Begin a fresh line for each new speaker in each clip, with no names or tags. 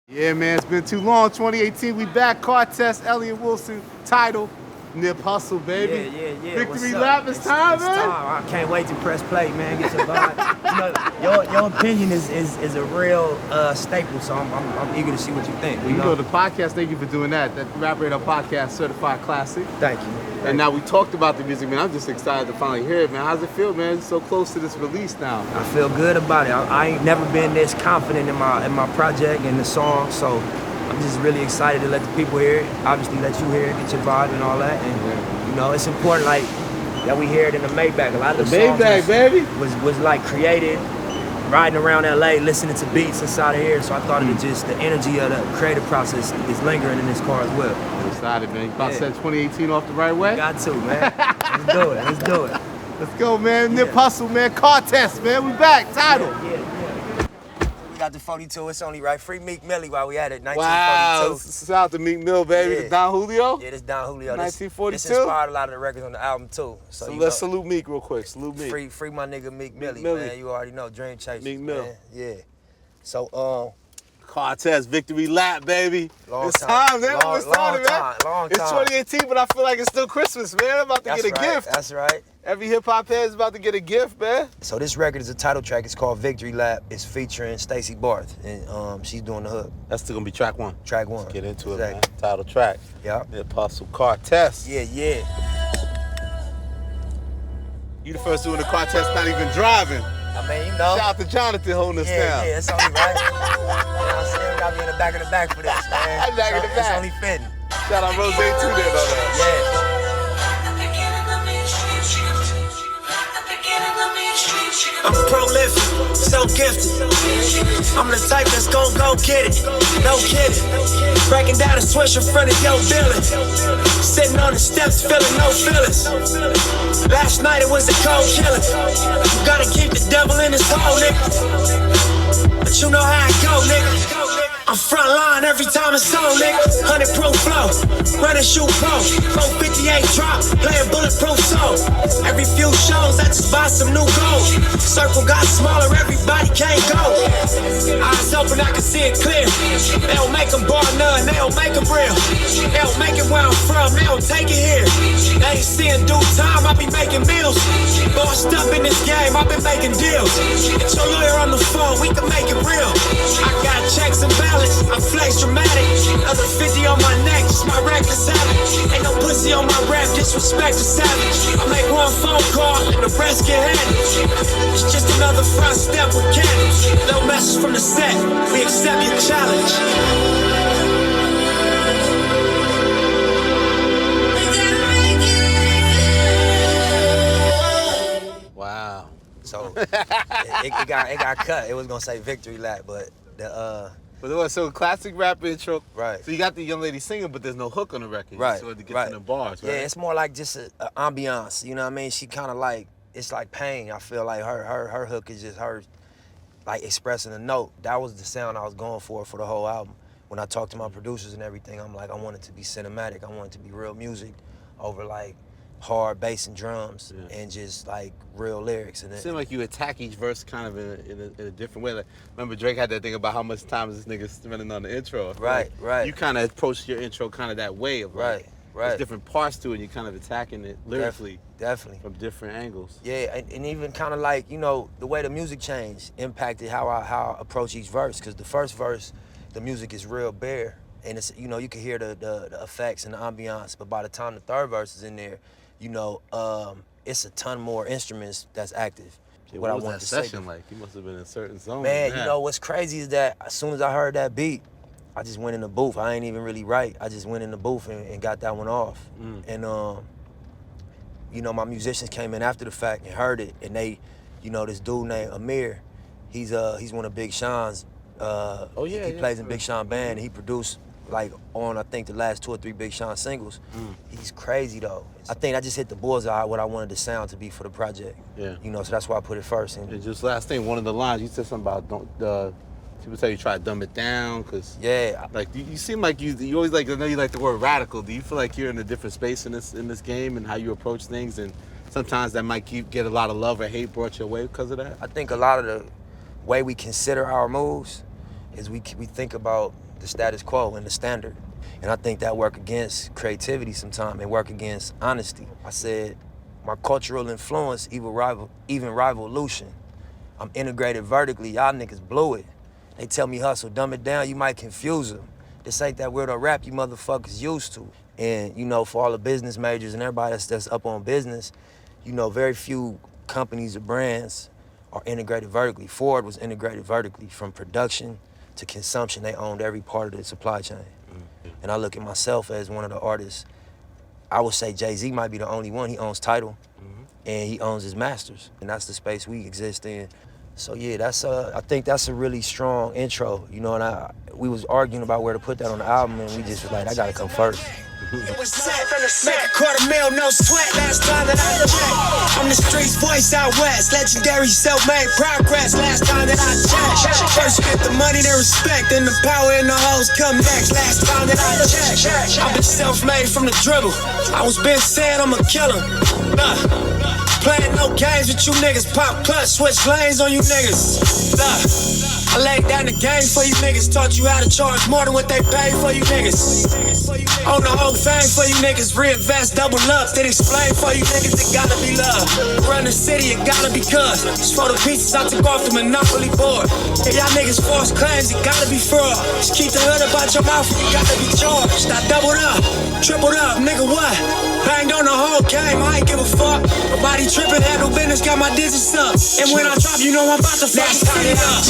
Yeah, man, it's been too long. 2018, we back. Car Test, Elliott Wilson, TIDAL, Nip Hussle, baby.
Yeah.
Victory lap, it's time, man.
Time. I can't wait to press play, man. Get your vibe. Your opinion is a real staple, so I'm eager to see what you think.
You know the podcast, thank you for doing that. That Rap Radar podcast, certified classic.
Thank you.
And now we talked about the music, man. I'm just excited to finally hear it, man. How's it feel, man? It's so close to this release now.
I feel good about it. I ain't never been this confident in my project and the song, so I'm just really excited to let the people hear it. Obviously, let you hear it, get your vibe and all that. And you know, it's important like that we hear it in the Maybach. A lot of the songs
Maybach, baby,
was like created riding around LA, listening to beats inside of here. So I thought it just the energy of the creative process is lingering in this car as well.
I'm excited, man. You about to set 2018 off the right way?
Got to, man. Let's do it. Let's do it.
Let's go, man. Nip Hussle, man. Car Test, man. We back. TIDAL.
Yeah. We got the 42. It's only right. Free Meek Millie while we at it. 1942.
Wow. Shout out to Meek Mill, baby.
Yeah.
The Don Julio?
Yeah, this Don Julio.
1942?
This inspired a lot of the records on the album, too.
So let's salute Meek real quick. Salute Meek.
Free my nigga Meek Millie,
Millie.
man. You already know. Dream Chasers,
Meek Mill.
man. Yeah. So,
Car Test, victory lap, baby.
Long
it's
time,
man.
long
It's time, man.
Long
It's
time.
2018, but I feel like it's still Christmas, man. I'm about to get a gift.
That's right.
Every hip-hop head is about to get a gift, man.
So this record is a title track. It's called Victory Lap. It's featuring Stacey Barth, and she's doing the hook.
That's still gonna be track one.
Track one.
Let's get into it,
Exactly.
man. Title track.
Yep.
Nip Hussle, Car Test.
Yeah.
You the first doing the Car Test, not even driving.
I mean, you know.
Shout out to Jonathan holding us down.
Yeah, it's only right. You know what I'm saying? We gotta be in the back of the back for this, man.
Back of the back.
It's only fitting.
Shout out Rose too there, though.
Yeah.
I'm prolific, so gifted. I'm the type that's gon' go get it. No kidding. Breaking down a switch in front of your building. Sitting on the steps, feeling no feelings. Last night it was a cold killing. You gotta keep the devil in his hole, nigga. But you know how it go, nigga. I'm front line every time it's on, nigga. 100 proof flow, running shoot pro. 458 drop, playing bulletproof soul. Every few shows, I just buy some new gold. Circle got smaller, everybody can't go. Eyes open, I can see it clear. They don't make them bar none, they don't make them real. They don't make it where I'm from, they don't take it here. They ain't seeing due time, I be making bills. Bossed up in this game, I been making deals. Get your lawyer on the phone, we can make it real. I got checks and balance. I flex dramatic, another 50 on my neck, just my reckless habit. Ain't no pussy on my rap, disrespect is savage. I make one phone call and the rest get handled. It's just another front step with candles. No message from the set, we accept your challenge.
Wow.
So it got cut. It was gonna say Victory Lap, but
But it was so classic rap intro.
Right.
So you got the young lady singing, but there's no hook on the record.
Right.
So to get
right.
to the bars, right?
Yeah, it's more like just an ambiance. You know what I mean? She kind of like, it's like pain. I feel like her hook is just her like expressing a note. That was the sound I was going for the whole album. When I talked to my producers and everything, I'm like, I want it to be cinematic. I want it to be real music over like hard bass and drums and just like real lyrics. And
it seemed like you attack each verse kind of in a different way. Like, remember Drake had that thing about how much time is this nigga spending on the intro.
Right.
You kind of approach your intro kind of that way of like, there's different parts to it and you're kind of attacking it lyrically.
Definitely.
From different angles.
Yeah, and even kind of like, you know, the way the music changed impacted how I approach each verse. Because the first verse, the music is real bare. And it's, you know, you can hear the effects and the ambiance. But by the time the third verse is in there, you know, it's a ton more instruments that's active.
Yeah, what was that session like? You must have been in a certain zone.
Man, you know, what's crazy is that as soon as I heard that beat, I just went in the booth. I ain't even really write. I just went in the booth and got that one off. And, you know, my musicians came in after the fact and heard it. And they, you know, this dude named Amir, he's one of Big Sean's, he plays in Big Sean band and he produced like on I think the last 2 or 3 Big Sean singles. He's crazy though. I think I just hit the bullseye what I wanted the sound to be for the project.
Yeah.
You know, so that's why I put it first.
And just last thing, one of the lines you said something about people tell you try to dumb it down because like you seem like you always like, I know you like the word radical. Do you feel like you're in a different space in this game and how you approach things, and sometimes that might get a lot of love or hate brought your way because of that?
I think a lot of the way we consider our moves is we think about the status quo and the standard. And I think that work against creativity sometimes and work against honesty. I said, my cultural influence even revolution. I'm integrated vertically, y'all niggas blew it. They tell me hustle, dumb it down, you might confuse them. This ain't that weirdo rap you motherfuckers used to. And you know, for all the business majors and everybody that's up on business, you know, very few companies or brands are integrated vertically. Ford was integrated vertically from production to consumption. They owned every part of the supply chain. And I look at myself as one of the artists. I would say Jay-Z might be the only one. He owns TIDAL, and he owns his masters, and that's the space we exist in. So yeah, that's I think that's a really strong intro, you know. And we was arguing about where to put that on the album, and we just was like, I gotta come first.
It was set, make $250,000, no sweat. Last time that I checked, I'm the streets voice out west. Legendary self-made progress. Last time that I checked, first get the money, then respect, then the power and the hoes come next. Last time that I checked, I've been self-made from the dribble. I was been saying I'm a killer. Playing no games with you niggas. Pop clutch, switch lanes on you niggas. I laid down the game for you niggas. Taught you how to charge more than what they pay for you niggas. On the whole thing for you niggas. Reinvest, double up, then explain for you niggas. It gotta be love. Run the city, it gotta be cuz. Just for the pieces I took off the Monopoly board. If y'all niggas false claims, it gotta be fraud. Just keep the hood about your mouth, you gotta be charged. I doubled up, tripled up, nigga what? Banged on the whole game, I ain't give a fuck. Nobody tripping, handle business, got my digits up. And when I drop, you know I'm about to fuck it up.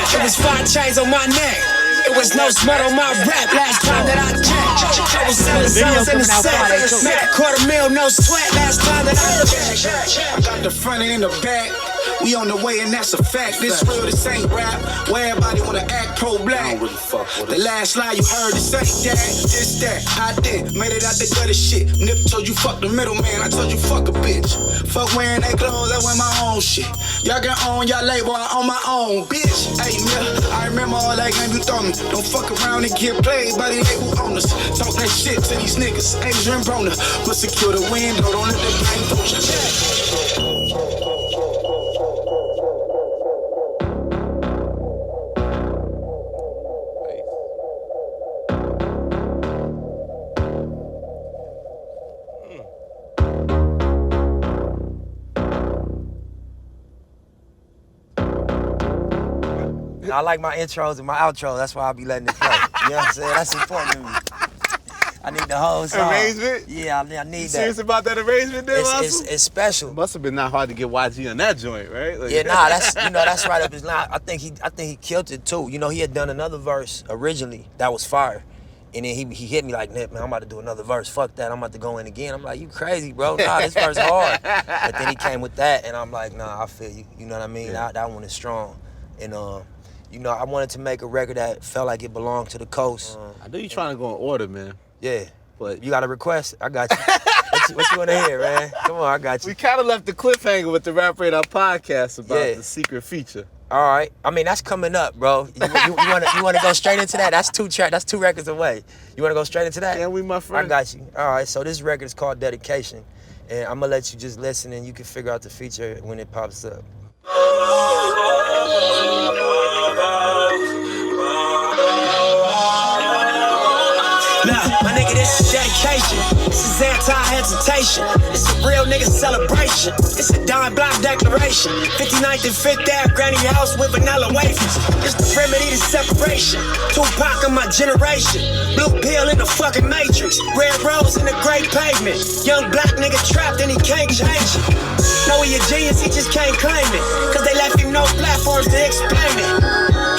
It was 5 chains on my neck. It was no smut on my rap. Last time that I checked, I was selling songs in the set. Make $250,000, no sweat. Last time that I checked, I got the front and the back. We on the way and that's a fact. This real, this ain't rap. Where everybody wanna act pro-black. The last line you heard is say that, this, that, I did. Made it out the gutter shit. Nip told you fuck the middleman. I told you fuck a bitch. Fuck wearing they clothes, I wear my own shit. Y'all can own y'all label, I own my own, bitch. Hey, man, I remember all that game you throw me. Don't fuck around and get played by the label owners. Talk that shit to these niggas, Adrian Broner. But secure the window, don't let the game push you.
I like my intros and my outros. That's why I be letting it play. You know what I'm saying? That's important to me. I need the whole song.
Arrangement?
Yeah, I need that.
Serious about that arrangement there,
it's special.
It must have been not hard to get YG on that joint, right? Like,
yeah, nah, that's right up his line. I think he killed it too. You know, he had done another verse originally that was fire. And then he hit me like, Nip, man, I'm about to do another verse. Fuck that, I'm about to go in again. I'm like, you crazy, bro. Nah, this verse hard. But then he came with that, and I'm like, nah, I feel you. You know what I mean? Yeah. That one is strong. And you know, I wanted to make a record that felt like it belonged to the coast.
I know you're trying to go in order, man.
Yeah, but you got a request? I got you. what you want to hear, man? Come on, I got you.
We kind of left the cliffhanger with the Rap Radar podcast about the secret feature.
All right. I mean, that's coming up, bro. You want to go straight into that? That's two records away. You want to go straight into that?
Yeah, we my friend.
I got you. All right. So this record is called Dedication, and I'm gonna let you just listen, and you can figure out the feature when it pops up.
Nah, my nigga, this is dedication. This is anti-hesitation. It's a real nigga celebration. It's a dime block declaration. 59th and 5th Ave, granny house with vanilla wafers. It's the remedy to separation. Tupac of my generation. Blue pill in the fucking matrix. Red rose in the great pavement. Young black nigga trapped and he can't change it. Know he a genius, he just can't claim it. Cause they left him no platforms to explain it.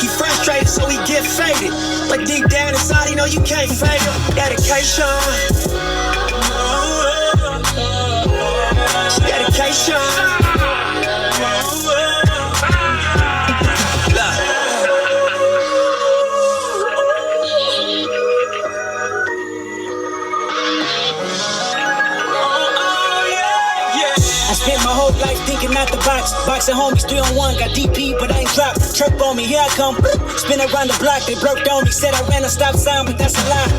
He frustrated, so he get faded. But deep down inside, he know you can't fake him. Dedication. Dedication. I spent my whole life thinking I out the box. Boxing homies, 3-on-1, got DP, but I ain't dropped. Chirp on me, here I come. Spin around the block, they blurked on me. Said I ran a stop sign, but that's a lie.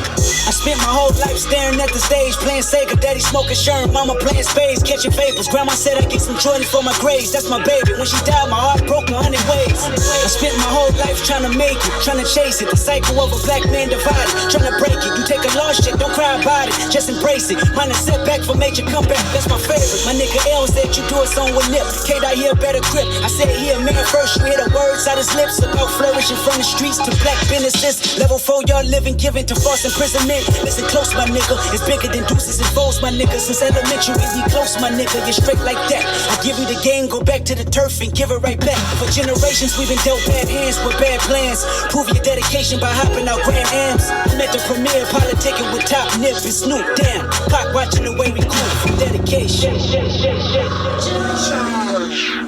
I spent my whole life staring at the stage, playing Sega, daddy smoking Sherm, mama playing spades, catching vapors. Grandma said I get some Jordans for my grades, that's my baby. When she died, my heart broke 100 ways. I spent my whole life trying to make it, trying to chase it. The cycle of a black man divided, trying to break it. You take a lost shit, don't cry about it, just embrace it. Mine a setback for major comeback, that's my favorite. My nigga L said you do a song with Nip, K-Dot here better grip. I said here, man, first you hear the words out his lips about flourishing from the streets to black businesses. Level 4, y'all living, giving to false imprisonment. Listen close, my nigga, it's bigger than deuces and foes, my nigga. Since elementary, we close, my nigga, you're straight like that. I give you the game, go back to the turf and give it right back. For generations, we've been dealt bad hands with bad plans. Prove your dedication by hopping out Grand Ams. I'm at the premiere, politicking with Top Nip and Snoop. Damn, Pac watching the way we cool from dedication.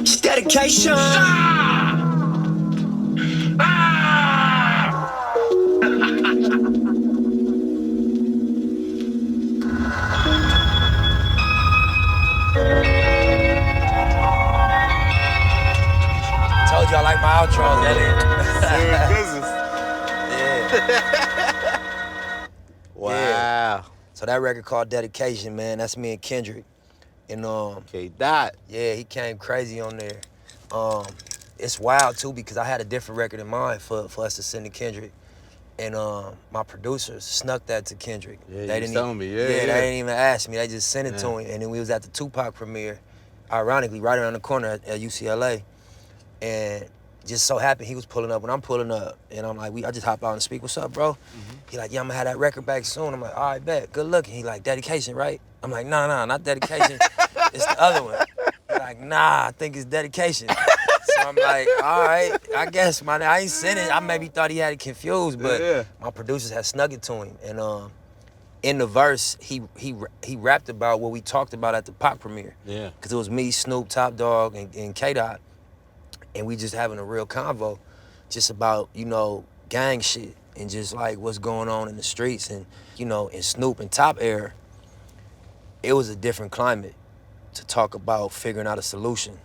It's dedication.
Told you I like my outros,
Business.
Yeah.
Wow.
Yeah. So that record called Dedication, man, that's me and Kendrick. And
K-Dot.
yeah, he came crazy on there. It's wild too because I had a different record in mind for us to send to Kendrick. And my producers snuck that to Kendrick.
Yeah,
they
you
didn't
told me, yeah.
They didn't even ask me, they just sent it to him. And then we was at the Tupac premiere, ironically, right around the corner at UCLA. And just so happened he was pulling up when I'm pulling up. And I'm like, I just hop out and speak, what's up, bro? He like, yeah, I'm gonna have that record back soon. I'm like, all right, bet, good looking. He like, Dedication, right? I'm like, no, not Dedication, it's the other one. He like, nah, I think it's Dedication. So I'm like, all right, I guess, man, I ain't seen it. I maybe thought he had it confused, but my producers had snuck it to him. And in the verse, he rapped about what we talked about at the Pac premiere.
Yeah.
Cause it was me, Snoop, Top Dog, and K-Dot. And we just having a real convo just about, gang shit and just like what's going on in the streets. And, in Snoop and Top era, it was a different climate to talk about figuring out a solution.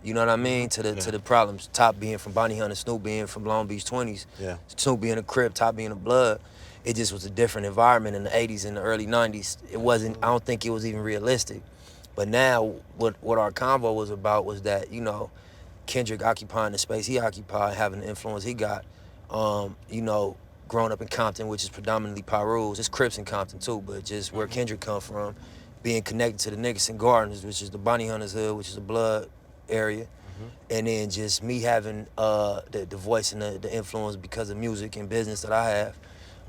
You know what I mean? To the problems. Top being from Bonnie Hunt, Snoop being from Long Beach 20s.
Yeah.
Snoop being a Crip, Top being a Blood. It just was a different environment in the 80s and the early 90s. It wasn't, I don't think it was even realistic. But now, what our convo was about was that, Kendrick occupying the space he occupied, having the influence he got, growing up in Compton, which is predominantly Pirus. It's Crips in Compton too, but just where Kendrick come from, being connected to the Nickerson Gardens, which is the Bonnie Hunters Hood, which is a blood area. And then just me having the voice and the influence because of music and business that I have.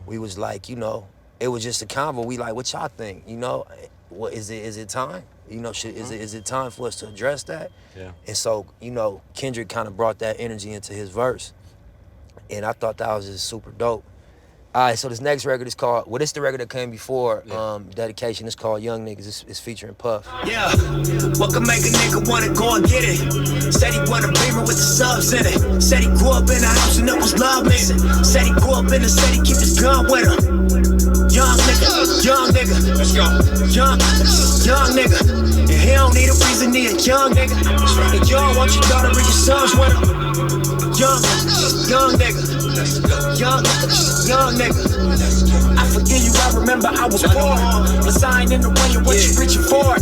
We was like, it was just a convo. We like, what y'all think? What is it time? Is it time for us to address that?
Yeah.
And so, Kendrick kind of brought that energy into his verse. And I thought that was just super dope. All right, so this next record is called, it's the record that came before Dedication. It's called Young Niggas. It's featuring Puff.
Yeah, what can make a nigga wanna go and get it? Said he want a beamer with the subs in it. Said he grew up in a house and it was love missing. Said he grew up in the city, keep his gun with him. Young nigga, let's go. Young nigga. And he don't need a reason, need a young nigga. And you don't want your daughter bring your sons with him. Young nigga. Young nigga. I forgive you, I remember I was poor. But I ain't in the way of what you reaching for.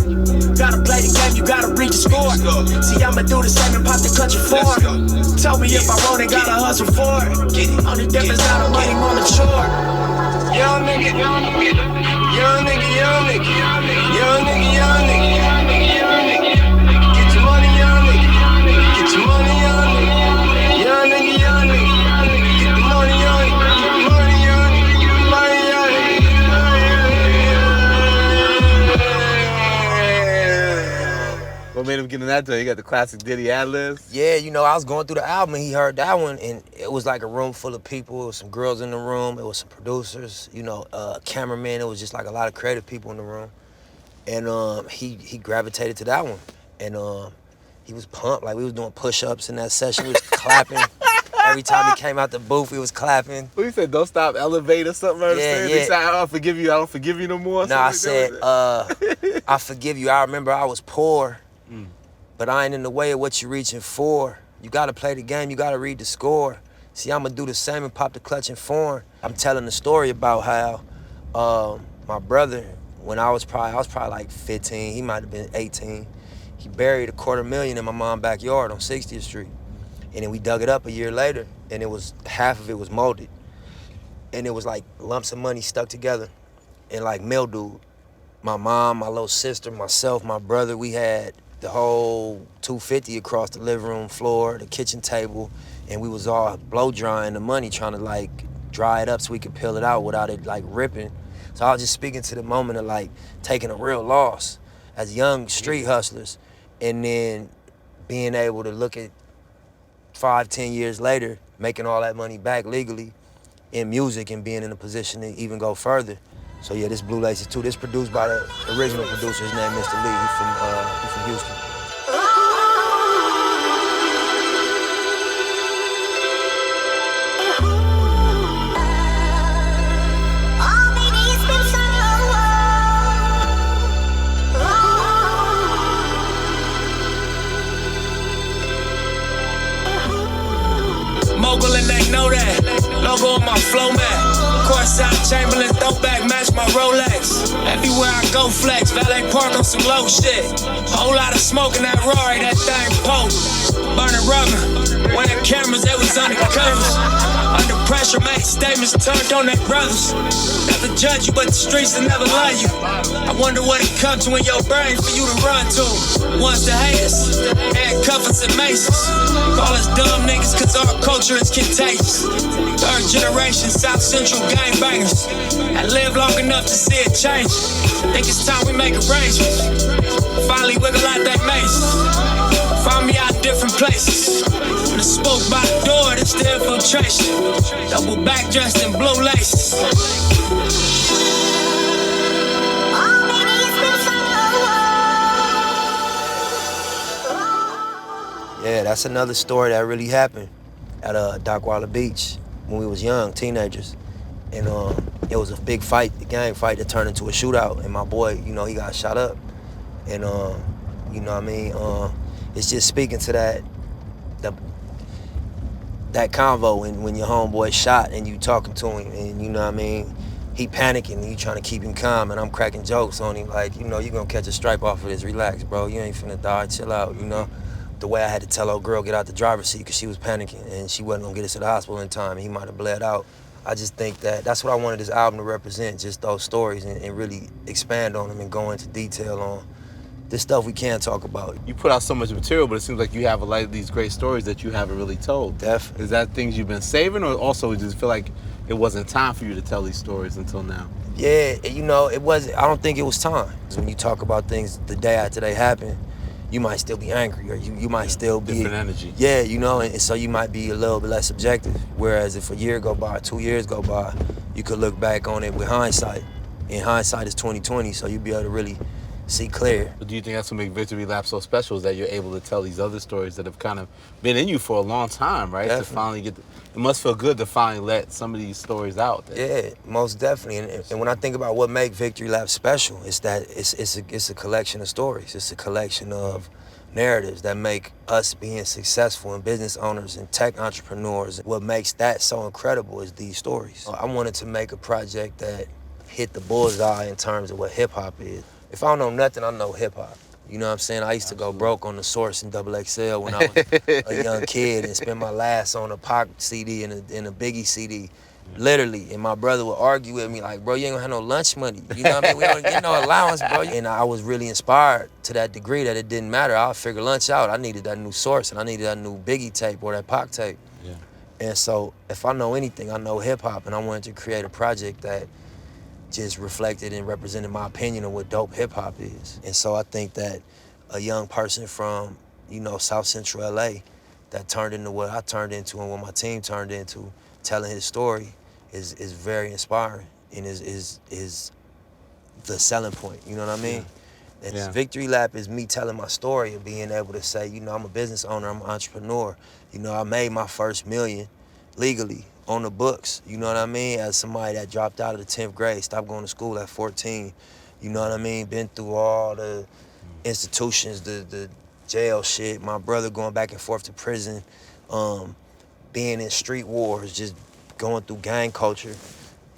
Gotta play the game, you gotta reach the score. See, I'ma do the same and pop the country for. Tell me if I wrote it, gotta hustle for it. Only difference, I don't waiting on the chore. Young nigga, young nigga, young nigga, young nigga, young nigga, young nigga, young nigga, young nigga. Get your money, young nigga. Get your money, young nigga. Young nigga, young nigga. Get the money, young nigga. Get the money, young nigga. Get the money, young nigga.
What made him get in that though? You got the classic Diddy ad-libs?
Yeah, I was going through the album and he heard that one and it was like a room full of people. It was some girls in the room. It was some producers, cameramen. It was just like a lot of creative people in the room. And he gravitated to that one. And he was pumped. Like we was doing push-ups in that session. We was clapping. Every time he came out the booth, he was clapping.
What you said? Don't stop, elevate or something?
Yeah.
He said, I don't forgive you no more?
No, I said, I forgive you. I remember I was poor. but I ain't in the way of what you reaching for. You gotta play the game, you gotta read the score. See, I'ma do the same and pop the clutch and foreign. I'm telling the story about how my brother, when I was probably like 15, he might have been 18. He buried $250,000 in my mom's backyard on 60th Street. And then we dug it up a year later, and half of it was molded. And it was like lumps of money stuck together and like mildew. My mom, my little sister, myself, my brother, we had the whole 250 across the living room floor, the kitchen table, and we was all blow drying the money, trying to like dry it up so we could peel it out without it like ripping. So I was just speaking to the moment of like taking a real loss as young street hustlers, and then being able to look at 5-10 years later, making all that money back legally in music and being in a position to even go further. So yeah, this Blue Laces too. This produced by the original producer. His name Mr. Lee. He's from Houston.
Mogul and they know that. Logo on my flow mat. Courtside Chamberlain throwback match my Rolex. Everywhere I go flex. Valet park on some low shit. Whole lot of smoke in that Rory, that thing post. Burning rubber. Wearing cameras, they was undercover. Under pressure, made statements turned on their brothers. Never judge you, but the streets will never love you. I wonder what it comes to in your brain for you to run to. Ones to hate us, handcuff us and maces. Call us dumb niggas cause our culture is contagious. Third generation South Central gangbangers. I lived long enough to see it change. Think it's time we make arrangements. Finally wiggle out that maze. Find me out in different places. When it's spoke by the door, there's the infiltration. Double back dressed in blue laces.
Yeah, that's another story that really happened at Dockweiler Beach when we was young, teenagers. And it was a big fight, a gang fight that turned into a shootout. And my boy, he got shot up. And you know what I mean? It's just speaking to that convo when your homeboy shot and you talking to him and you know what I mean? He panicking and you trying to keep him calm and I'm cracking jokes on him like, you're gonna catch a stripe off of this, relax, bro. You ain't finna die, chill out, The way I had to tell old girl get out the driver's seat because she was panicking and she wasn't gonna get us to the hospital in time and he might have bled out. I just think that's what I wanted this album to represent, just those stories and really expand on them and go into detail on this stuff we can't talk about.
You put out so much material, but it seems like you have a lot of these great stories that you haven't really told.
Definitely.
Is that things you've been saving, or also you just feel like it wasn't time for you to tell these stories until now?
Yeah, it wasn't. I don't think it was time. When you talk about things the day after they happen, you might still be angry, or you might still be
different energy.
Yeah, and so you might be a little bit less subjective. Whereas if a year go by, 2 years go by, you could look back on it with hindsight. And hindsight is 20/20, so you'll be able to really see clear.
But do you think that's what makes Victory Lap so special, is that you're able to tell these other stories that have kind of been in you for a long time, right?
Definitely.
To finally it must feel good to finally let some of these stories out.
Yeah, most definitely. And when I think about what makes Victory Lap special, it's that it's a collection of stories. It's a collection of narratives that make us being successful and business owners and tech entrepreneurs. What makes that so incredible is these stories. I wanted to make a project that hit the bullseye in terms of what hip hop is. If I don't know nothing, I know hip hop. You know what I'm saying? I used to go broke on the Source and XXL when I was a young kid and spend my last on a Pac CD and a Biggie CD. Literally. And my brother would argue with me like, bro, you ain't gonna have no lunch money. You know what I mean? We don't get no allowance, bro. And I was really inspired to that degree that it didn't matter. I'll figure lunch out. I needed that new Source and I needed that new Biggie tape or that Pac tape.
Yeah.
And so if I know anything, I know hip hop, and I wanted to create a project that just reflected and represented my opinion of what dope hip hop is. And so I think that a young person from, South Central LA that turned into what I turned into and what my team turned into, telling his story is very inspiring and is the selling point, you know what I mean? Yeah. And Victory Lap is me telling my story and being able to say, I'm a business owner, I'm an entrepreneur. I made my first $1 million legally on the books, you know what I mean? As somebody that dropped out of the 10th grade, stopped going to school at 14, you know what I mean? Been through all the institutions, the jail shit, my brother going back and forth to prison, being in street wars, just going through gang culture.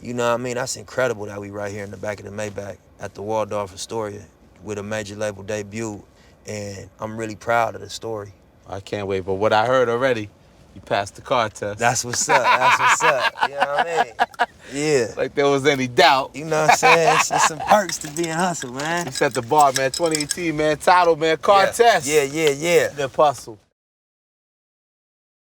You know what I mean? That's incredible that we right here in the back of the Maybach at the Waldorf Astoria with a major label debut. And I'm really proud of the story.
I can't wait. But what I heard already, you passed the car test.
That's what's up. That's what's up. You know what I mean? Yeah.
Like there was any doubt.
You know what I'm saying? It's some perks to being Hussle, man.
You set the bar, man. 2018, man. TIDAL, man. Car test.
Yeah.
Nip Hussle.